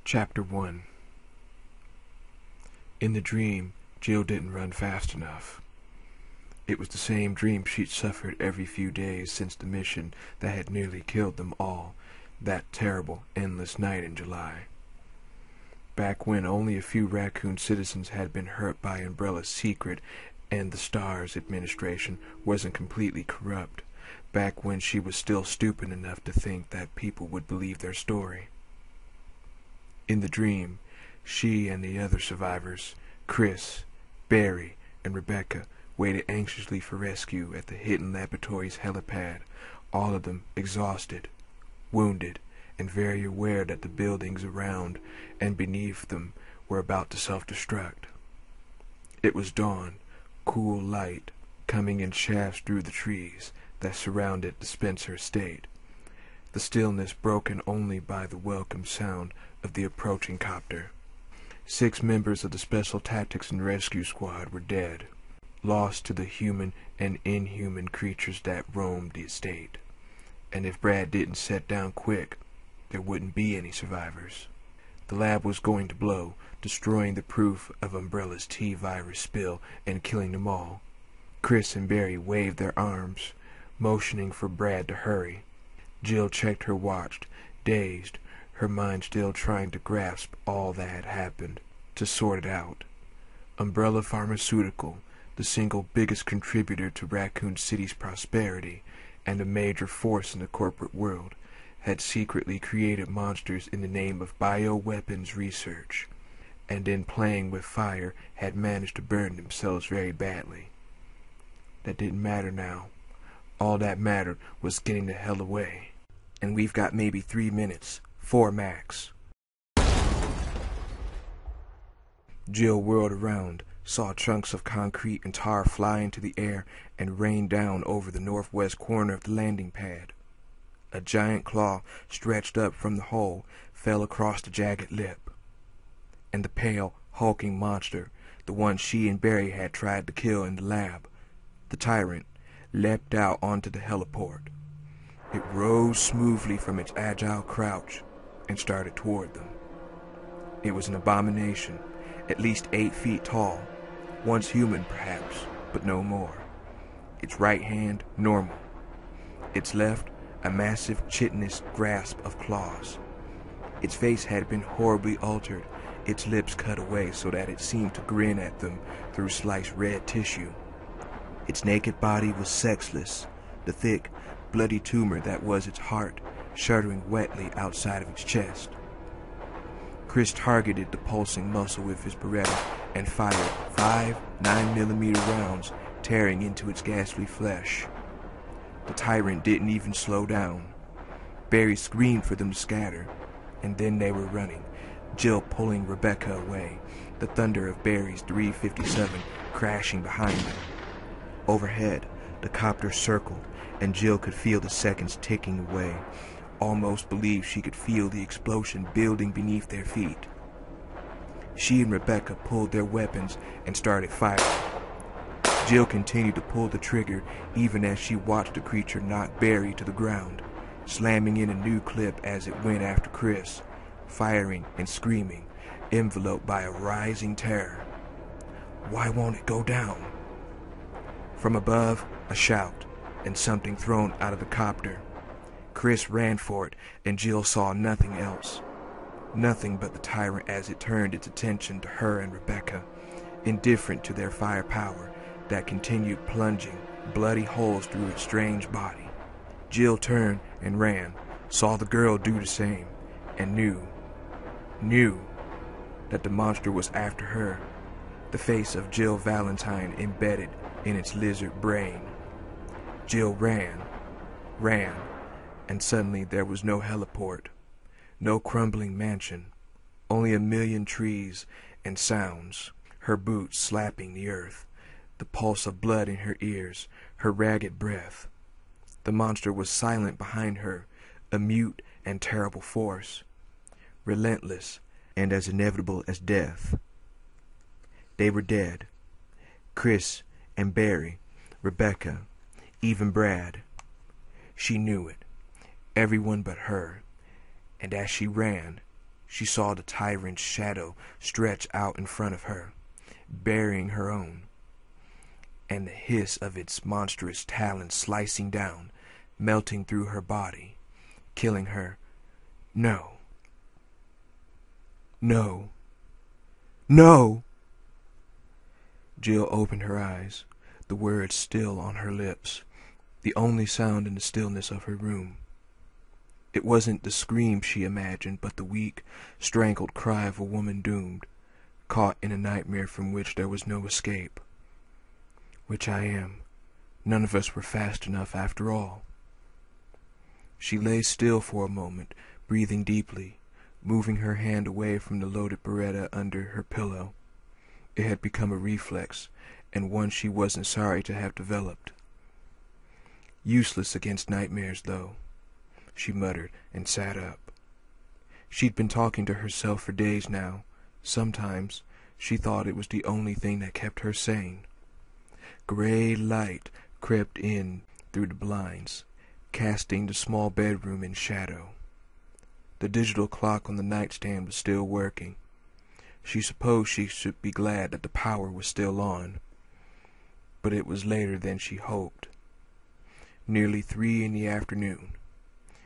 Chapter 1. In the dream, Jill didn't run fast enough. It was the same dream she'd suffered every few days since the mission that had nearly killed them all, that terrible, endless night in July. Back when only a few raccoon citizens had been hurt by Umbrella's secret and the STARS administration wasn't completely corrupt. Back when she was still stupid enough to think that people would believe their story. In the dream, she and the other survivors, Chris, Barry, and Rebecca, waited anxiously for rescue at the hidden laboratory's helipad, all of them exhausted, wounded, and very aware that the buildings around and beneath them were about to self-destruct. It was dawn, cool light, coming in shafts through the trees that surrounded the Spencer estate, the stillness broken only by the welcome sound of the approaching copter. 6 members of the Special Tactics and Rescue Squad were dead, lost to the human and inhuman creatures that roamed the estate. And if Brad didn't set down quick, there wouldn't be any survivors. The lab was going to blow, destroying the proof of Umbrella's T-virus spill and killing them all. Chris and Barry waved their arms, motioning for Brad to hurry. Jill checked her watch, dazed, her mind still trying to grasp all that had happened, to sort it out. Umbrella Pharmaceutical, the single biggest contributor to Raccoon City's prosperity, and a major force in the corporate world, had secretly created monsters in the name of bioweapons research, and in playing with fire had managed to burn themselves very badly. That didn't matter now. All that mattered was getting the hell away. And we've got maybe 3 minutes, 4 max. Jill whirled around, saw chunks of concrete and tar fly into the air and rain down over the northwest corner of the landing pad. A giant claw stretched up from the hole fell across the jagged lip. And the pale, hulking monster, the one she and Barry had tried to kill in the lab, the tyrant, leapt out onto the heliport. It rose smoothly from its agile crouch and started toward them. It was an abomination, at least 8 feet tall, once human perhaps, but no more. Its right hand normal. Its left a massive chitinous grasp of claws. Its face had been horribly altered, its lips cut away so that it seemed to grin at them through sliced red tissue. Its naked body was sexless, the thick, bloody tumor that was its heart shuddering wetly outside of its chest. Chris targeted the pulsing muscle with his Beretta and fired 5 9mm rounds tearing into its ghastly flesh. The tyrant didn't even slow down. Barry screamed for them to scatter, and then they were running, Jill pulling Rebecca away, the thunder of Barry's 357 crashing behind them. Overhead, the copter circled, and Jill could feel the seconds ticking away, almost believed she could feel the explosion building beneath their feet. She and Rebecca pulled their weapons and started firing. Jill continued to pull the trigger even as she watched the creature knock Barry to the ground, slamming in a new clip as it went after Chris, firing and screaming, enveloped by a rising terror. Why won't it go down? From above, a shout, and something thrown out of the copter. Chris ran for it, and Jill saw nothing else. Nothing but the tyrant as it turned its attention to her and Rebecca, indifferent to their firepower that continued plunging bloody holes through its strange body. Jill turned and ran, saw the girl do the same, and knew that the monster was after her, the face of Jill Valentine embedded in its lizard brain. Jill ran, and suddenly there was no heliport, no crumbling mansion, only a million trees and sounds, her boots slapping the earth, the pulse of blood in her ears, her ragged breath. The monster was silent behind her, a mute and terrible force, relentless and as inevitable as death. They were dead. Chris and Barry, Rebecca, even Brad. She knew it, everyone but her, and as she ran, She saw the tyrant's shadow stretch out in front of her, burying her own, and the hiss of its monstrous talons slicing down, melting through her body, killing her. No. No. No! Jill opened her eyes, the words still on her lips, the only sound in the stillness of her room. It wasn't the scream she imagined, but the weak, strangled cry of a woman doomed, caught in a nightmare from which there was no escape. Which I am. None of us were fast enough after all. She lay still for a moment, breathing deeply, moving her hand away from the loaded Beretta under her pillow. It had become a reflex, and one she wasn't sorry to have developed. Useless against nightmares, though, she muttered and sat up. She'd been talking to herself for days now. Sometimes she thought it was the only thing that kept her sane. Gray light crept in through the blinds, casting the small bedroom in shadow. The digital clock on the nightstand was still working. She supposed she should be glad that the power was still on. But it was later than she hoped. Nearly 3 in the afternoon.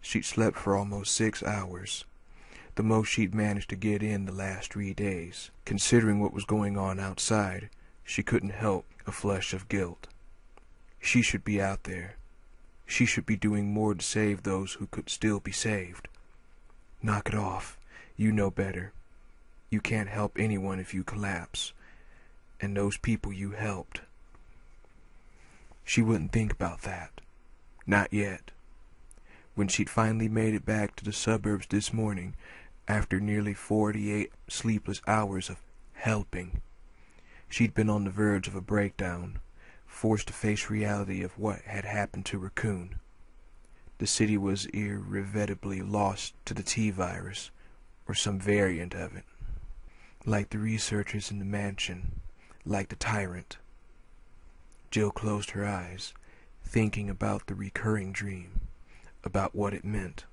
She'd slept for almost 6 hours, the most she'd managed to get in the last 3 days. Considering what was going on outside, she couldn't help a flush of guilt. She should be out there. She should be doing more to save those who could still be saved. Knock it off. You know better. You can't help anyone if you collapse. And those people you helped. She wouldn't think about that. Not yet. When she'd finally made it back to the suburbs this morning, after nearly 48 sleepless hours of helping, she'd been on the verge of a breakdown, forced to face reality of what had happened to Raccoon. The city was irretrievably lost to the T-virus, or some variant of it. Like the researchers in the mansion, like the tyrant. Jill closed her eyes, thinking about the recurring dream, about what it meant.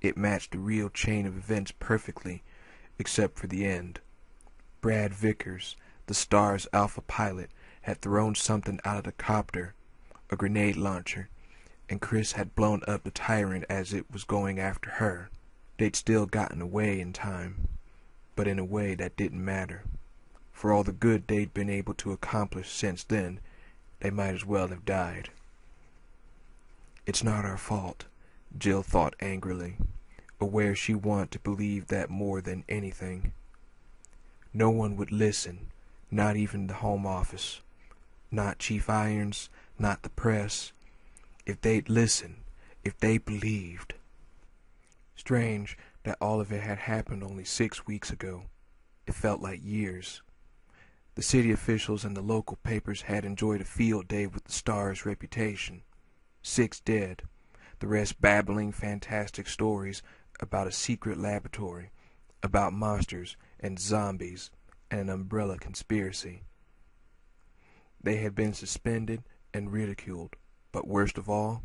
It matched the real chain of events perfectly, except for the end. Brad Vickers, the Star's alpha pilot, had thrown something out of the copter, a grenade launcher, and Chris had blown up the tyrant as it was going after her. They'd still gotten away in time, but in a way that didn't matter. For all the good they'd been able to accomplish since then, they might as well have died. It's not our fault, Jill thought angrily, aware she wanted to believe that more than anything. No one would listen, not even the Home Office, not Chief Irons, not the press. If they'd listen, if they believed. Strange that all of it had happened only 6 weeks ago. It felt like years. The city officials and the local papers had enjoyed a field day with the Star's reputation. 6 dead, the rest babbling fantastic stories about a secret laboratory, about monsters and zombies and an umbrella conspiracy. They had been suspended and ridiculed, but worst of all,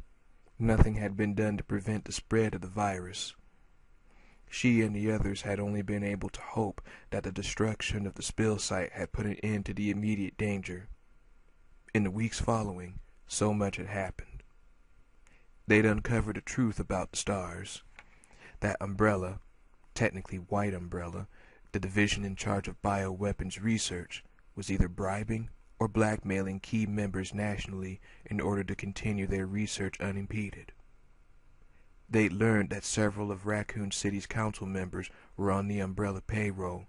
nothing had been done to prevent the spread of the virus. She and the others had only been able to hope that the destruction of the spill site had put an end to the immediate danger. In the weeks following, so much had happened. They'd uncovered the truth about the Stars. That umbrella, technically White Umbrella, the division in charge of bioweapons research, was either bribing or blackmailing key members nationally in order to continue their research unimpeded. They'd learned that several of Raccoon City's council members were on the Umbrella payroll,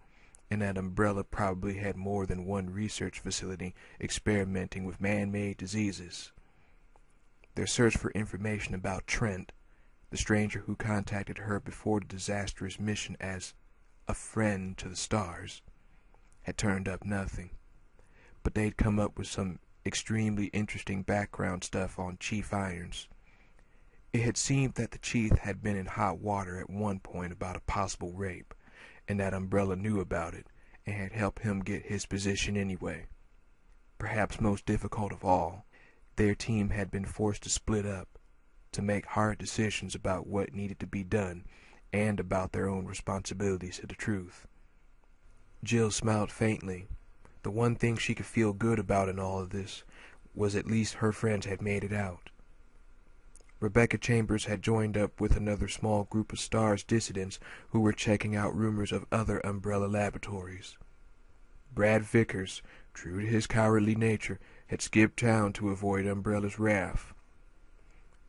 and that Umbrella probably had more than one research facility experimenting with man-made diseases. Their search for information about Trent, the stranger who contacted her before the disastrous mission as a friend to the Stars, had turned up nothing. But they'd come up with some extremely interesting background stuff on Chief Irons. It had seemed that the chief had been in hot water at one point about a possible rape, and that Umbrella knew about it and had helped him get his position anyway. Perhaps most difficult of all, their team had been forced to split up, to make hard decisions about what needed to be done and about their own responsibilities to the truth. Jill smiled faintly. The one thing she could feel good about in all of this was at least her friends had made it out. Rebecca Chambers had joined up with another small group of STARS dissidents who were checking out rumors of other Umbrella laboratories. Brad Vickers, true to his cowardly nature, had skipped town to avoid Umbrella's wrath.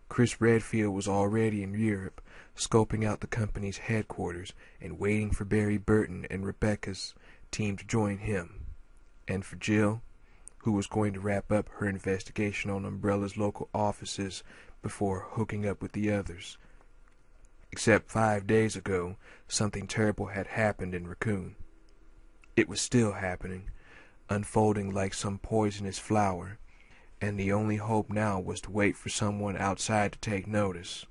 Chris Redfield was already in Europe, scoping out the company's headquarters and waiting for Barry Burton and Rebecca's team to join him. And for Jill, who was going to wrap up her investigation on Umbrella's local offices before hooking up with the others. Except 5 days ago, something terrible had happened in Raccoon. It was still happening, unfolding like some poisonous flower, and the only hope now was to wait for someone outside to take notice.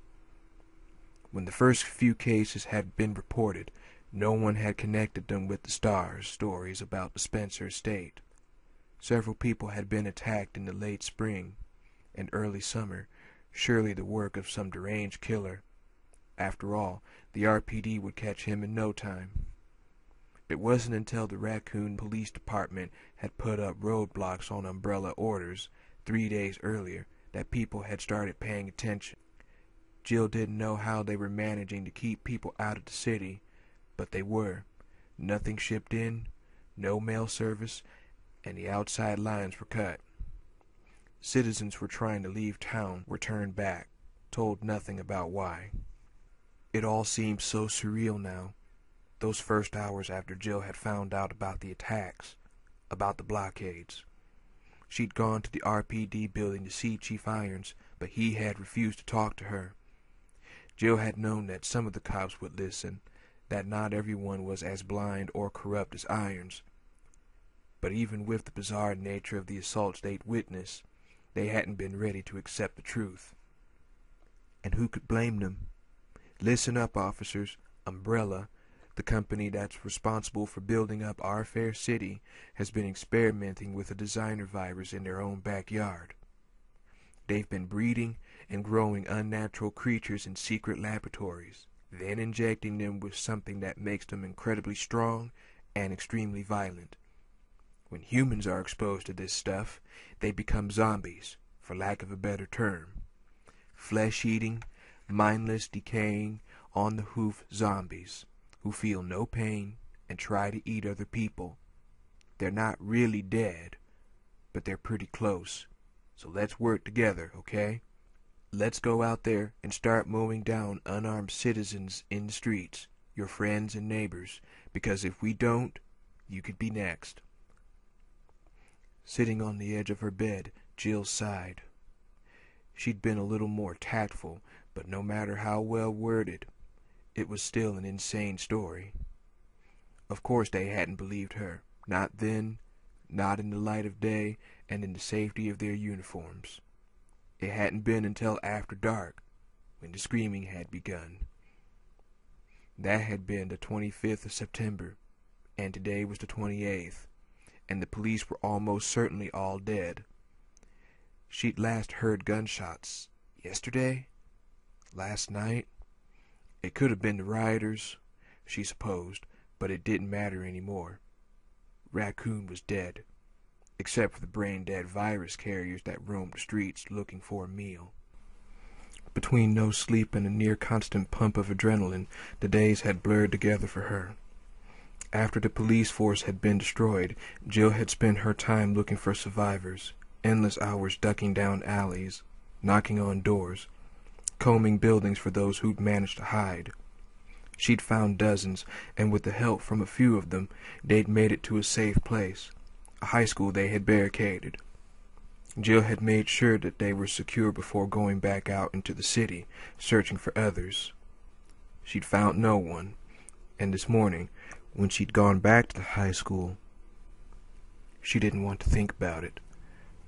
When the first few cases had been reported, no one had connected them with the STARS stories about the Spencer estate. Several people had been attacked in the late spring and early summer, surely the work of some deranged killer. After all, the RPD would catch him in no time. It wasn't until the Raccoon Police Department had put up roadblocks on Umbrella orders 3 days earlier that people had started paying attention. Jill didn't know how they were managing to keep people out of the city, but they were. Nothing shipped in, no mail service, and the outside lines were cut. Citizens were trying to leave town were turned back, told nothing about why. It all seemed so surreal now, those first hours after Jill had found out about the attacks, about the blockades. She'd gone to the RPD building to see Chief Irons, but he had refused to talk to her. Jill had known that some of the cops would listen, that not everyone was as blind or corrupt as Irons. But even with the bizarre nature of the assaults they'd witnessed, they hadn't been ready to accept the truth. And who could blame them? Listen up, officers. Umbrella, the company that's responsible for building up our fair city, has been experimenting with a designer virus in their own backyard. They've been breeding and growing unnatural creatures in secret laboratories, then injecting them with something that makes them incredibly strong and extremely violent. When humans are exposed to this stuff, they become zombies, for lack of a better term. Flesh-eating, mindless, decaying, on-the-hoof zombies who feel no pain and try to eat other people. They're not really dead, but they're pretty close. So let's work together, okay? Let's go out there and start mowing down unarmed citizens in the streets, your friends and neighbors, because if we don't, you could be next. Sitting on the edge of her bed, Jill sighed. She'd been a little more tactful, but no matter how well worded, it was still an insane story. Of course they hadn't believed her, not then, not in the light of day, and in the safety of their uniforms. It hadn't been until after dark, when the screaming had begun. That had been the 25th of September, and today was the 28th, and the police were almost certainly all dead. She'd last heard gunshots yesterday? Last night? It could have been the rioters, she supposed, but it didn't matter anymore. Raccoon was dead, except for the brain-dead virus carriers that roamed the streets looking for a meal. Between no sleep and a near-constant pump of adrenaline, the days had blurred together for her. After the police force had been destroyed, Jill had spent her time looking for survivors, endless hours ducking down alleys, knocking on doors, combing buildings for those who'd managed to hide. She'd found dozens, and with the help from a few of them, they'd made it to a safe place, a high school they had barricaded. Jill had made sure that they were secure before going back out into the city, searching for others. She'd found no one, and this morning, when she'd gone back to the high school, she didn't want to think about it,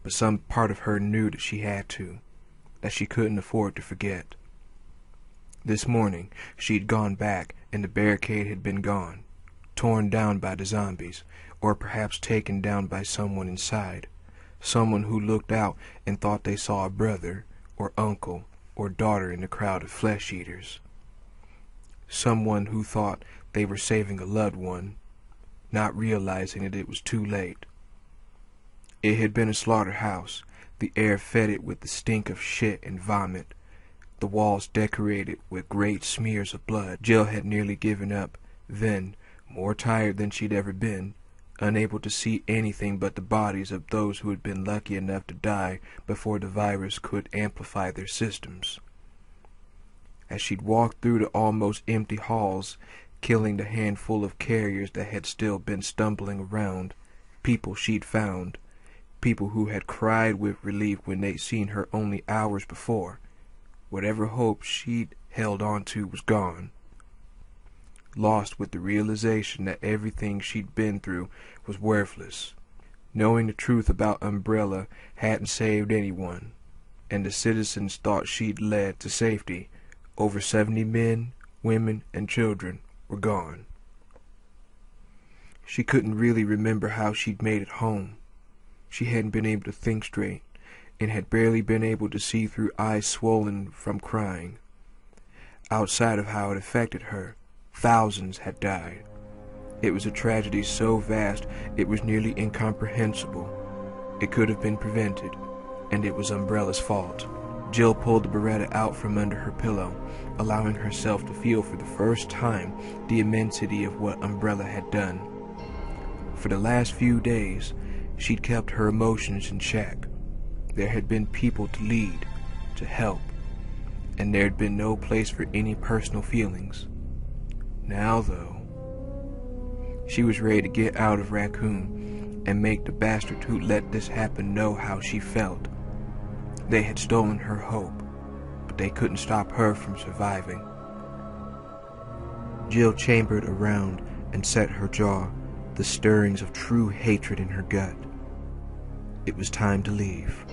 but some part of her knew that she had to, that she couldn't afford to forget. This morning, she'd gone back, and the barricade had been gone, torn down by the zombies, or perhaps taken down by someone inside, someone who looked out and thought they saw a brother, or uncle, or daughter in the crowd of flesh-eaters. someone who thought they were saving a loved one, not realizing that it was too late. It had been a slaughterhouse, the air fetid with the stink of shit and vomit, the walls decorated with great smears of blood. Jill had nearly given up, then, more tired than she'd ever been, unable to see anything but the bodies of those who had been lucky enough to die before the virus could amplify their systems. As she'd walked through the almost empty halls, killing the handful of carriers that had still been stumbling around, people she'd found, people who had cried with relief when they'd seen her only hours before, whatever hope she'd held on to was gone. Lost with the realization that everything she'd been through was worthless. Knowing the truth about Umbrella hadn't saved anyone, and the citizens thought she'd led to safety. Over 70 men, women, and children were gone. She couldn't really remember how she'd made it home. She hadn't been able to think straight, and had barely been able to see through eyes swollen from crying. Outside of how it affected her, thousands had died. It was a tragedy so vast it was nearly incomprehensible. It could have been prevented, and it was Umbrella's fault. Jill pulled the Beretta out from under her pillow, allowing herself to feel for the first time the immensity of what Umbrella had done. For the last few days, she'd kept her emotions in check. There had been people to lead, to help, and there had been no place for any personal feelings. Now, though, she was ready to get out of Raccoon and make the bastard who let this happen know how she felt. They had stolen her hope, but they couldn't stop her from surviving. Jill chambered around and set her jaw, the stirrings of true hatred in her gut. It was time to leave.